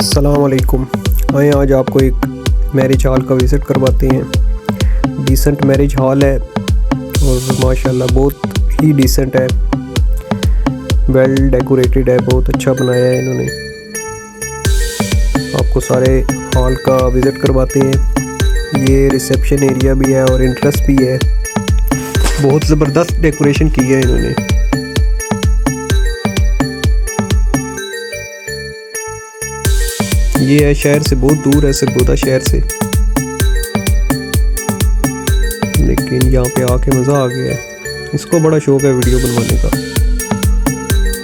अस्सलामुअलैकुम। आए आज आपको एक मैरिज हॉल का विज़िट करवाते हैं। डिसेंट मैरिज हॉल है और माशाल्लाह बहुत ही डिसेंट है, वेल डेकोरेटेड है, बहुत अच्छा बनाया है इन्होंने। आपको सारे हॉल का विज़िट करवाते हैं। ये रिसेप्शन एरिया भी है और इंट्रेंस भी है, बहुत ज़बरदस्त डेकोरेशन की है इन्होंने। ये है शहर से बहुत दूर है, सरगोदा शहर से, लेकिन यहाँ पे आके मज़ा आ गया है। इसको बड़ा शौक है वीडियो बनवाने का।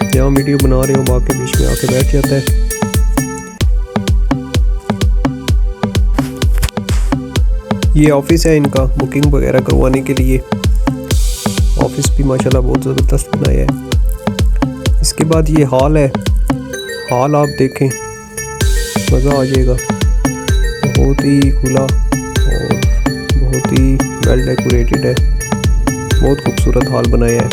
जहाँ वीडियो बना रहे हो वहाँ के बीच में आके बैठ जाता है। ये ऑफिस है इनका, बुकिंग वगैरह करवाने के लिए। ऑफिस भी माशाल्लाह बहुत ज़बरदस्त बनाया है। इसके बाद ये हॉल है। हॉल आप देखें, मज़ा आ जाएगा। बहुत ही खुला और बहुत ही वेल डेकोरेटेड है, बहुत खूबसूरत हॉल बनाया है।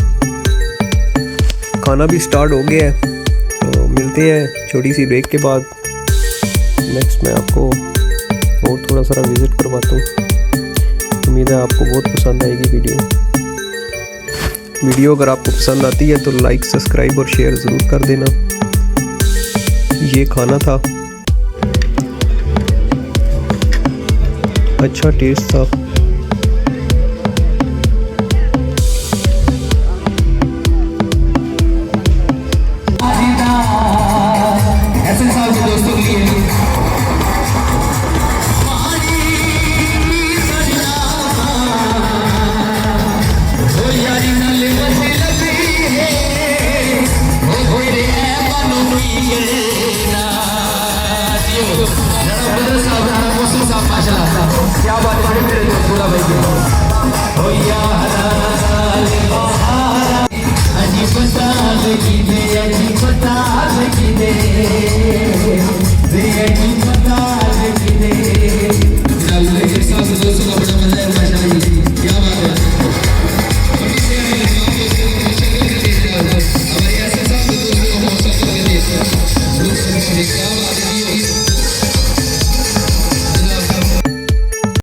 खाना भी स्टार्ट हो गया है, तो मिलते हैं छोटी सी ब्रेक के बाद। नेक्स्ट मैं आपको और थोड़ा सा विज़िट करवाता हूँ। उम्मीद है आपको बहुत पसंद आएगी वीडियो। अगर आपको पसंद आती है तो लाइक, सब्सक्राइब और शेयर ज़रूर कर देना। ये खाना था, अच्छा टेस्ट था। दोस्तों के लिए क्या बात है, पूरा भाई